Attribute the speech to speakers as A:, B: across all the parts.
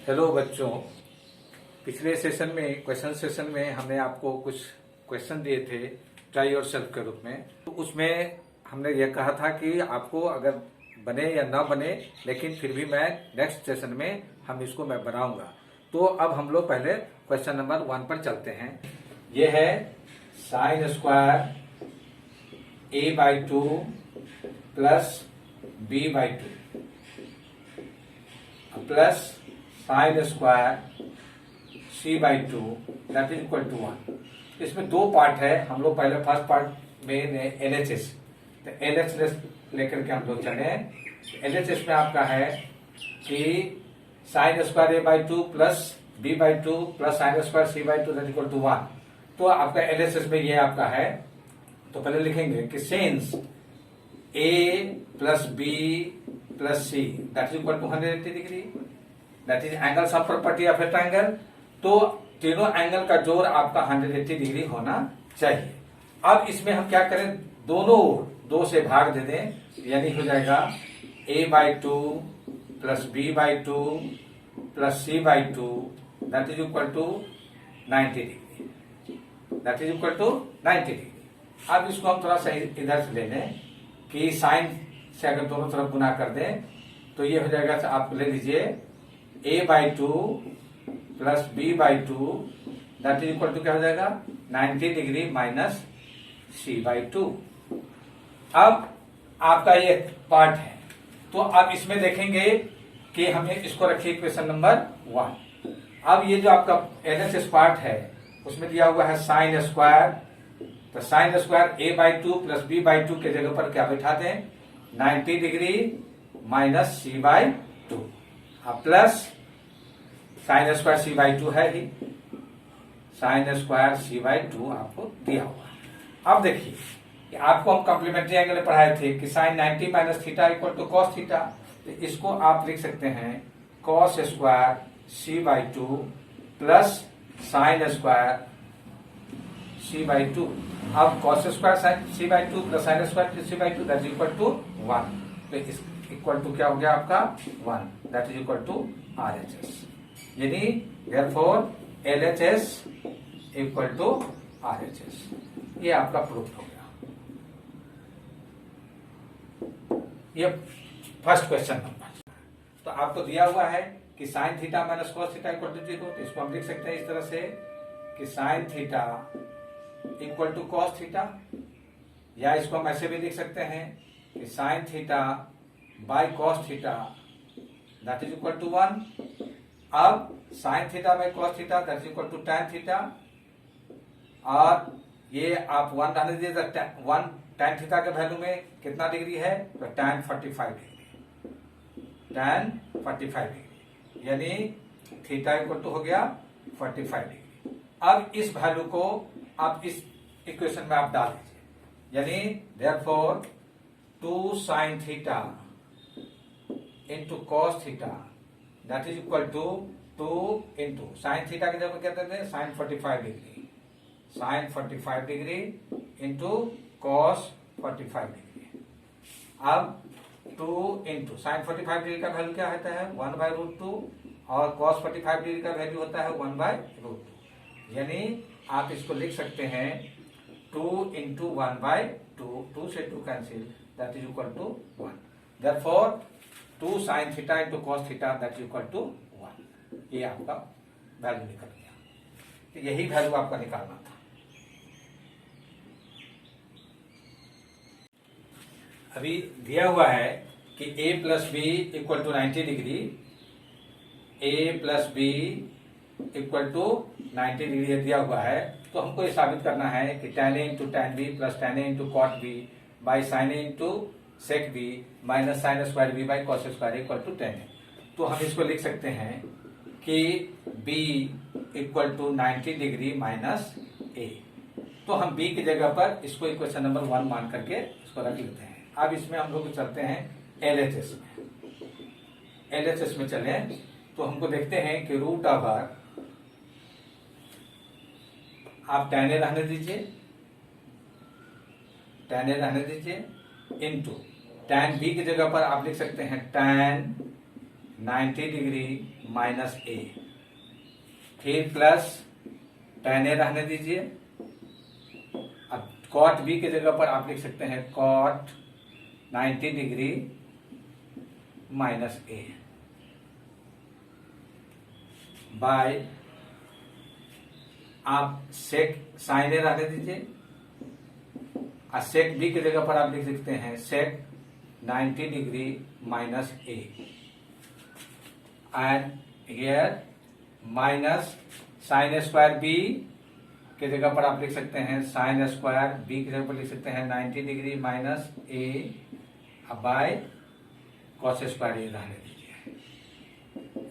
A: Hello बच्चों। पिछले session में क्वेश्चन सेशन में हमने आपको कुछ क्वेश्चन दिए थे ट्राई योर सेल्फ के रूप में। तो उसमें हमने यह कहा था कि आपको अगर बने या ना बने, लेकिन फिर भी मैं नेक्स्ट सेशन में हम इसको मैं बनाऊंगा। तो अब हम लोग पहले क्वेश्चन नंबर 1 पर चलते हैं। यह है sine square a/2 plus b/2 plus sine square c/2 that is equal to 1। इसमें दो पार्ट है। हम लोग पहले फर्स्ट पार्ट में LHS, तो LHS लेकर के हम लोग चले। LHS में आपका है कि sine square a/2 plus b/2 plus sine square c/2 that equal to 1। तो आपका LHS में ये आपका है। तो पहले लिखेंगे कि since a plus b plus c that is equal to 180 degree, that is angles of property of a triangle. तो तीनों एंगल का जोड़ आपका 180 डिग्री होना चाहिए। अब इसमें हम क्या करें, दोनों 2 से भाग दे दें, यानी हो जाएगा a/2 plus b/2 plus c/2 that is equal to 90 degree, that is equal to 90 degree. अब इसको हम थोड़ा सा इधर से ले लें कि साइन से अगर दोनों तरफ गुना कर दें तो ये हो जाएगा। आप ले लीजिए a/2 plus b/2 that is equal to क्या हो जाएगा 90 डिग्री माइनस c/2। अब आपका ये पार्ट है। तो अब इसमें देखेंगे कि हमें इसको रखिए इक्वेशन नंबर 1। अब ये जो आपका LHS पार्ट है उसमें दिया हुआ है साइन स्क्वायर। तो sign square a/2 plus b/2 के जगह पर क्या बैठा दें 90 degree minus c/2 plus sine square c/2 है ही, साइन स्क्वायर c/2 आपको दिया हुआ है। अब देखिए कि आपको हम कॉम्प्लीमेंट्री एंगल में पढ़ाए थे कि sine 90 minus theta equal to cos theta. तो इसको आप लिख सकते हैं cos square c/2 plus sine square c/2। अब cos square c/2 plus sine square c/2 that is equal to 1। तो इस इक्वल टू क्या हो गया आपका 1 that is equal to RHS, यानी therefore LHS equal to RHS। ये आपका प्रूफ हो गया। ये फर्स्ट क्वेश्चन नंबर। तो आपको दिया हुआ है कि sine theta minus cos theta equal to 0। तो इसको हम लिख सकते हैं इस तरह से कि sine theta equal to cos theta, या इसको हम ऐसे भी लिख सकते हैं कि sine theta by cos theta that is equal to 1। अब sine theta by cos theta that is equal to tan theta, और ये आप 1 डाल दीजिए। 1 टैन थीटा के वैल्यू में कितना डिग्री है, तो टैन 45 डिग्री, टैन 45 डिग्री, यानी थीटा इक्वल टू हो गया 45 डिग्री। अब इस वैल्यू को आप इस इक्वेशन में आप डाल दीजिए, यानी therefore 2 sine theta into cos theta that is equal to 2 into sine theta की जगह क्या कहते हैं sine 45 degree, sine 45 degree into cos 45 degree. अब 2 इंटू साइन 45 डिग्री का वैल्यू क्या होता है 1/√2, और कॉस 45 डिग्री का वैल्यू होता है 1/√2, यानी आप इसको लिख सकते हैं 2 इंटू 1/2, 2 से 2 cancel that is equal to 1। Therefore 2 sine theta into cos theta that is equal to 1। ये आपका वैल्यू निकल गया। तो यही वैल्यू आपका निकालना था। अभी दिया हुआ है कि a plus B equal to 90 degree, a plus B equal to 90 degree दिया हुआ है। तो हमको ये साबित करना है कि tan a into tan b plus tan a into cot b by sine a into sec b minus sign square b by cos square equal to tan a। तो हम इसको लिख सकते हैं कि b equal to 90 degree minus a। तो हम b की जगह पर इसको इक्वेशन नंबर 1 मान करके इसको रख लेते हैं। अब इसमें हम लोग चलते हैं LHS में। LHS में चले तो हमको देखते हैं कि रूट ओवर, आप tan a रहने दीजिए, tan a रहने दीजिए, इंटू tan b की जगह पर आप लिख सकते हैं tan 90 डिग्री माइनस ए, फिर प्लस tan ए रहने दीजिए। अब cot b की जगह पर आप लिख सकते हैं cot 90 degree minus a bye, आप sec sin ए रहने दीजिए, और sec b की जगह पर आप लिख सकते हैं sec 90 degree minus A, and here minus sign square B की जगह पर आप लिख सकते हैं साइन स्क्वायर बी की जगह पर लिख सकते हैं 90 degree minus a by cos square a रहने दीजिए,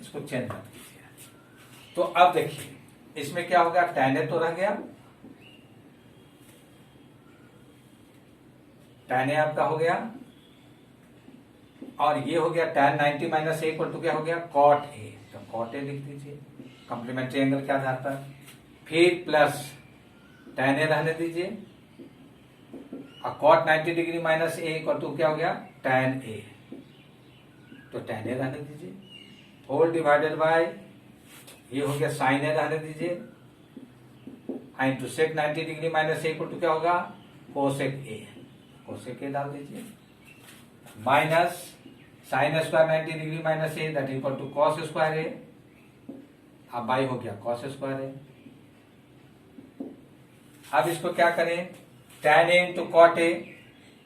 A: इसको चेंज मत कीजिए। तो अब देखिए इसमें क्या होगा, tan ए तो रह गया, tan ए आपका हो गया, और ये हो गया tan 90 minus A equal to क्या हो गया cot ए, तो cot ए लिख दीजिए कॉम्प्लीमेंट्री एंगल के आधार पर, फिर प्लस tan ए रहने दीजिए, और cot 90 degree minus A equal to क्या हो गया tan ए, तो tan ए रहने दीजिए, होल डिवाइडेड बाय ये हो गया sin ए रहने दीजिए, into sec 90 degree minus A equal to क्या होगा cosec ए, cosec ए डाल दीजिए, minus sign square 90 degree minus a that equal to cos square a, अब बाई हो गया कॉस स्क्वायर ए। अब इसको क्या करें, tan a into cot a,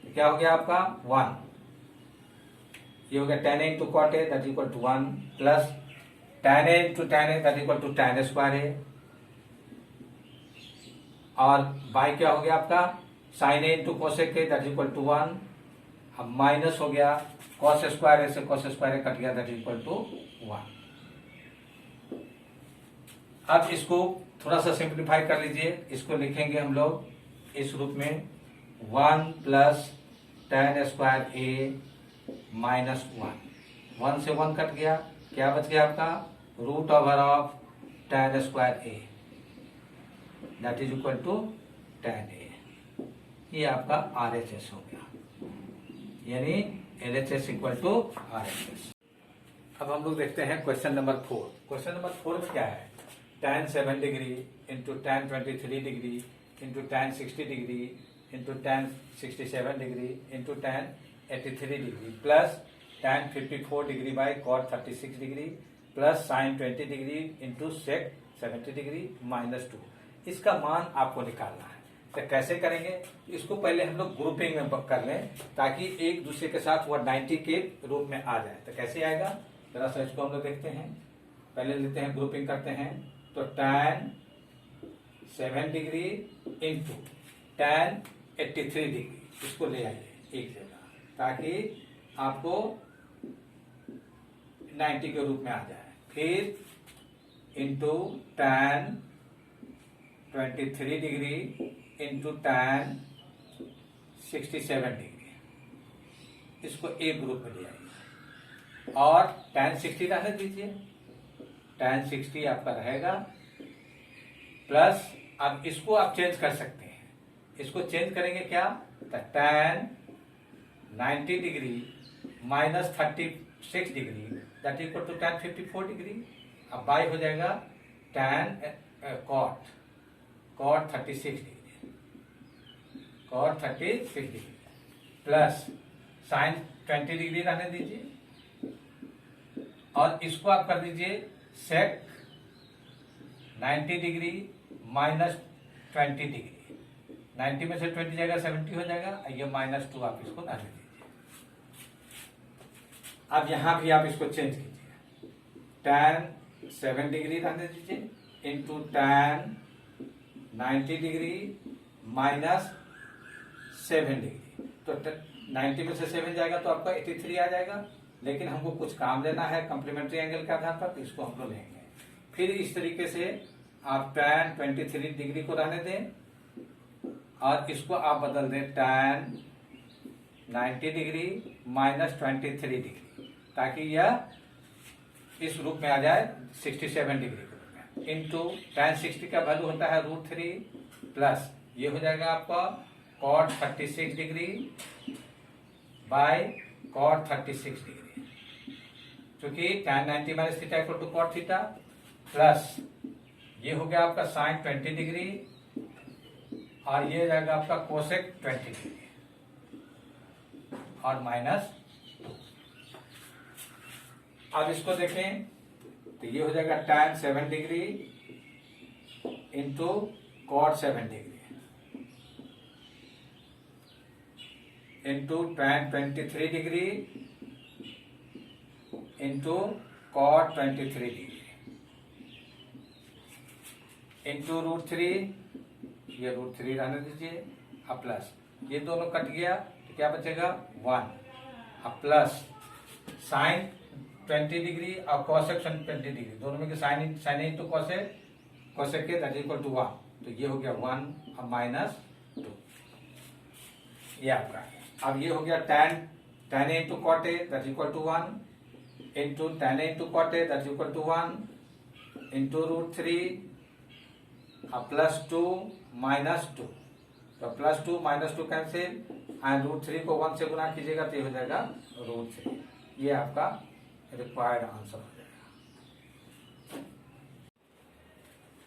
A: क्या हो गया आपका 1, ये हो गया tan a into cot A that equal to 1 plus tan a into tan a that equal to tan square a, और बाई क्या हो गया आपका sin a into cosec a that equal to 1, अब माइनस हो गया कॉस स्क्वायर ए से cos square a cut गया दैट इक्वल टू 1। अब इसको थोड़ा सा सिंप्लीफाई कर लीजिए, इसको लिखेंगे हम लोग इस रूप में 1 plus tan square A minus 1 से 1 कट गया, क्या बच गया आपका root over of tan square A that is equal to tan A, ये आपका RHS हो गया, यानी LHS इक्वल टू RHS। अब हम लोग देखते हैं क्वेश्चन नंबर 4। क्वेश्चन नंबर 4 में क्या है, tan 7 degree into tan 23 degree into tan 60 degree into tan 67 degree into tan 83 degree plus tan 54 degree by cot 36 degree plus sin 20 degree into sec 70 degree minus 2, इसका मान आपको निकालना है। तो कैसे करेंगे, इसको पहले हम लोग ग्रुपिंग में कर लें ताकि एक दूसरे के साथ वह 90 के रूप में आ जाए। तो कैसे आएगा, जरा सा इसको हम लोग देखते हैं, पहले लेते हैं ग्रुपिंग करते हैं, तो tan 7 degree into tan 83 degree, इसको ले आइए एक जगह ताकि आपको 90 के रूप में आ जाए, फिर into tan 23 degree into tan 67 degree, इसको एक ग्रुप में ले आइए, और tan 60 रहने दीजिए, tan 60 आपका रहेगा, प्लस अब इसको आप चेंज कर सकते हैं, इसको चेंज करेंगे क्या, तो tan 90 degree minus 36 degree that equal to tan 54 degree, अब बाई हो जाएगा tan cot 36 degree, cot 36 degree plus sin 20 degree रहने दीजिए, और इसको आप कर दीजिए sec 90 डिग्री माइनस 20 डिग्री, 90 में से 20 जाएगा 70 हो जाएगा, ये माइनस 2 आप इसको रहने दीजिए। अब यहां भी आप इसको चेंज कीजिए, tan 7 डिग्री रहने दीजिए into tan 90 degree minus 7 degree, तो 90 में से 7 जाएगा तो आपका 83 आ जाएगा, लेकिन हमको कुछ काम लेना है कॉम्प्लीमेंट्री एंगल के आधार पर, तो इसको हम लोग लेंगे। फिर इस तरीके से आप tan 23 डिग्री को रहने दें, और इसको आप बदल दें tan 90 डिग्री माइनस 23 डिग्री, ताकि यह इस रूप में आ जाए 67 डिग्री के रूप में, इंटू tan 60 का वैल्यू होता है √3 प्लस ये हो जाएगा आपका cot 36 degree by cot 36 degree, क्योंकि tan 90 minus theta equal to cot theta, plus ये हो गया आपका साइन 20 डिग्री और ये जाएगा आपका कोसेक 20 डिग्री और माइनस। अब इसको देखें तो ये हो जाएगा tan 7 degree into cot 7 degree into tan 23 degree into cot 23 degree into √3, ये √3 रहने दीजिए, अब प्लस ये दोनों कट गया तो क्या बचेगा 1, अब प्लस साइन 20 डिग्री और कॉसेक 20 डिग्री, दोनों में साइन इंटू कॉसेक के दैट इक्वल टू 1, तो ये हो गया 1 और माइनस 2, ये आपका। अब ये हो गया tan a into cot A that equal to 1 into tan a into cot A that equal to 1 into √3 plus 2 minus 2, तो प्लस 2 माइनस 2 कैंसिल एंड √3 को 1 से गुना कीजिएगा तो ये हो जाएगा √3। ये आपका रिक्वायर्ड आंसर हो जाएगा।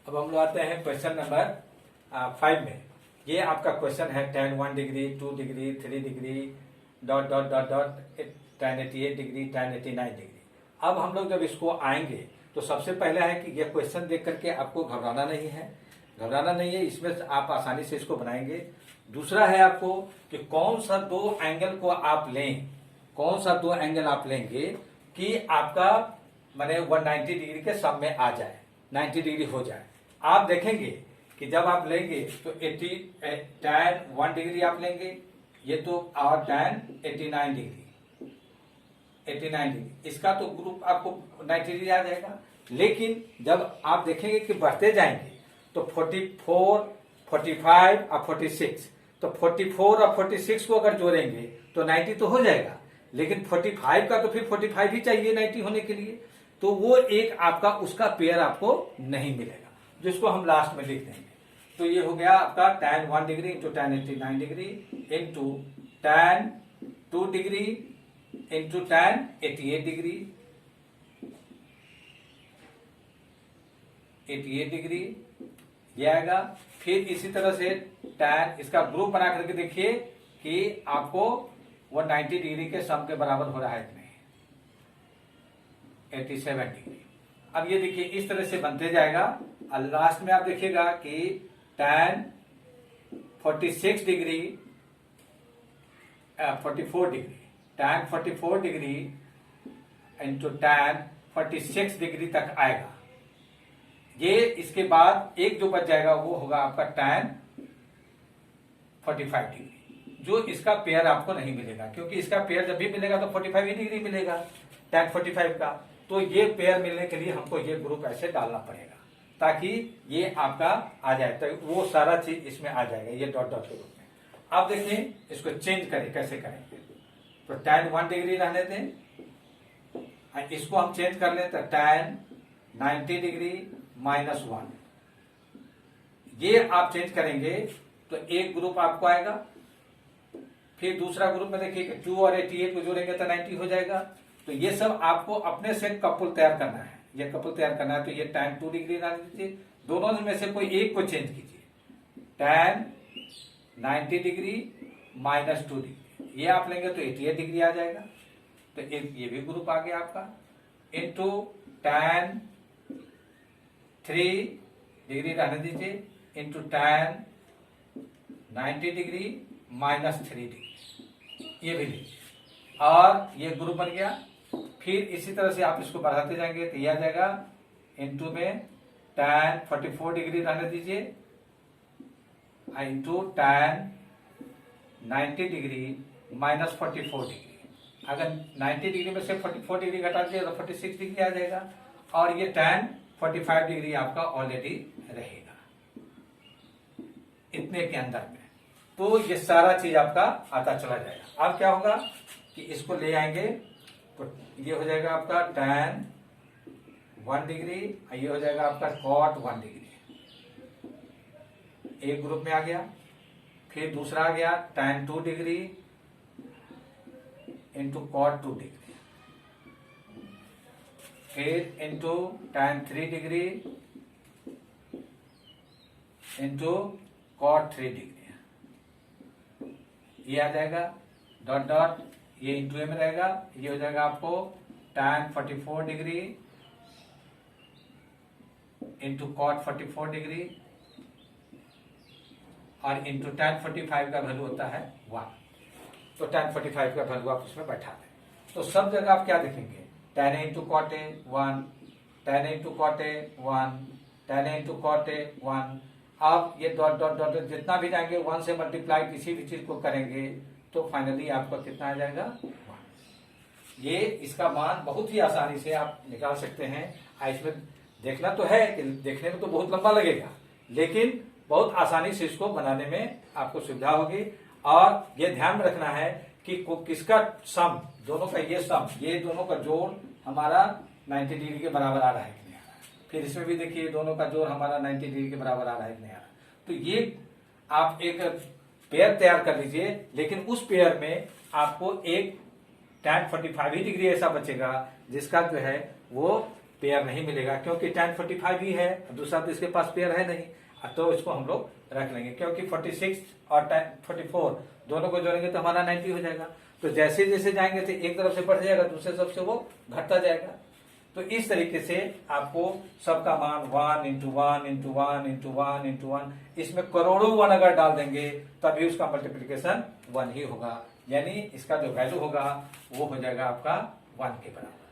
A: अब हम लोग आते हैं क्वेश्चन नंबर 5 में। ये आपका क्वेश्चन है tan 1 degree 2 degree 3 degree dot dot dot dot tan 88 degree tan 89 degree. अब हम लोग जब इसको आएंगे तो सबसे पहला है कि यह क्वेश्चन देख करके आपको घबराना नहीं है, इसमें आप आसानी से इसको बनाएंगे। दूसरा है आपको कि कौन सा दो एंगल आप लेंगे कि आपका माने 190 डिग्री के सम में आ जाए, 90 डिग्री हो जाए। आप देखेंगे कि जब आप लेंगे तो tan 1 डिग्री आप लेंगे, ये तो और tan 89 डिग्री, इसका तो ग्रुप आपको 90 डिग्री आ जाएगा। लेकिन जब आप देखेंगे कि बढ़ते जाएंगे तो 44, 45 और 46, तो 44 और 46 को अगर जोड़ेंगे तो 90 तो हो जाएगा, लेकिन 45 का तो फिर 45 ही चाहिए 90 होने के लिए, तो वो एक आपका उसका पेयर आपको नहीं मिलेगा, जिसको हम लास्ट में लिख देंगे। तो ये हो गया आपका tan 1 degree into tan 89 degree into tan 2 degree into tan 88 degree ये आएगा। फिर इसी तरह से tan, इसका ग्रुप बना करके देखिए कि आपको 190 डिग्री के सम के बराबर हो रहा है कि नहीं, 87 डिग्री। अब ये देखिए इस तरह से बनते जाएगा और लास्ट में आप देखिएगा कि tan 44 degree tan 44 degree into tan 46 degree तक आएगा। ये इसके बाद एक जो बच जाएगा वो होगा आपका tan 45 डिग्री, जो इसका पेयर आपको नहीं मिलेगा, क्योंकि इसका पेयर जब भी मिलेगा तो 45 डिग्री मिलेगा tan 45 का। तो ये पेयर मिलने के लिए हमको ये ग्रुप ऐसे डालना पड़ेगा ताकि ये आपका आ जाए, तो वो सारा चीज इसमें आ जाएगा, ये डॉट डॉट के रूप में। अब देखिए इसको चेंज करें, कैसे करेंगे। तो tan 1 डिग्री रहने दें, इसको हम चेंज कर लें तो tan 90 डिग्री -1, ये आप चेंज करेंगे तो एक ग्रुप आपको आएगा। फिर दूसरा ग्रुप में देखिए 2 और 88 को जोड़ेंगे तो 90 हो जाएगा। तो ये सब आपको अपने से कपल तैयार करना है, ये कपल तैयार करना है। तो ये tan 2 डिग्री डाल दीजिए, दोनों में से कोई एक को चेंज कीजिए, tan 90 डिग्री -2 डिग्री, ये आप लेंगे तो 88 डिग्री आ जाएगा। तो ये भी ग्रुप आ गया आपका, इंटू tan 3 डिग्री रहने दीजिए इंटू tan 90 डिग्री -3 डिग्री, ये भी लीजिए और ये ग्रुप बन गया। फिर इसी तरह से आप इसको बढ़ाते जाएंगे तो ये आ जाएगा इंटू में tan 44 डिग्री रहने दीजिए इंटू tan 90 डिग्री -44 डिग्री। अगर 90 डिग्री में से 44 डिग्री घटा दिए तो 46 डिग्री आ जाएगा और ये tan 45 डिग्री आपका ऑलरेडी रहेगा इतने के अंदर में। तो ये सारा चीज आपका आता चला जाएगा। अब क्या होगा कि इसको ले आएंगे तो ये हो जाएगा आपका tan 1 डिग्री, ये हो जाएगा आपका cot 1 डिग्री, एक ग्रुप में आ गया। फिर दूसरा आ गया tan 2 degree into cot 2 degree, फिर into tan 3 degree into cot 3 degree, ये आ जाएगा डॉट डॉट, ये इंटू में रहेगा, ये हो जाएगा आपको tan 44 degree into cot 44 degree और इंटू tan 45 का वैल्यू होता है 1। तो tan 45 का वैल्यू आप उसमें बैठा दें। तो सब जगह आप क्या देखेंगे, tan a into cot a 1, tan a into cot a 1, tan a into cot a 1। आप ये डॉट डॉट डॉट जितना भी जाएंगे 1 से मल्टीप्लाई किसी भी चीज को करेंगे तो फाइनली आपका कितना आ जाएगा 1। ये इसका मान बहुत ही आसानी से आप निकाल सकते हैं। इसमें देखना तो है कि देखने में तो बहुत लंबा लगेगा, लेकिन बहुत आसानी से इसको बनाने में आपको सुविधा होगी। और ये ध्यान में रखना है कि किसका सम, दोनों का ये सम, ये दोनों का जोड़ हमारा 90 डिग्री के बराबर आ रहा है कि नहीं आ रहा है। फिर इसमें भी देखिए दोनों का जोड़ हमारा 90 डिग्री के बराबर आ रहा है कि नहीं आ रहा है। तो ये आप एक पेयर तैयार कर लीजिए, लेकिन उस पेयर में आपको एक tan 45 ही डिग्री ऐसा बचेगा जिसका जो है वो पेयर नहीं मिलेगा, क्योंकि tan 45 ही है, दूसरा तो इसके पास पेयर है नहीं। तो इसको हम लोग रख लेंगे, क्योंकि 46 और 44 दोनों को जोड़ेंगे तो हमारा 90 हो जाएगा। तो जैसे जैसे जाएंगे तो एक तरफ से बढ़ जाएगा, दूसरे तरफ से वो घटता जाएगा। तो इस तरीके से आपको सबका मान 1 इंटू 1 इंटू 1 इंटू 1 इंटू 1, इसमें करोड़ों 1 अगर डाल देंगे तभी उसका मल्टीप्लीकेशन 1 ही होगा, यानी इसका जो वैल्यू होगा वो हो जाएगा आपका 1 के बराबर।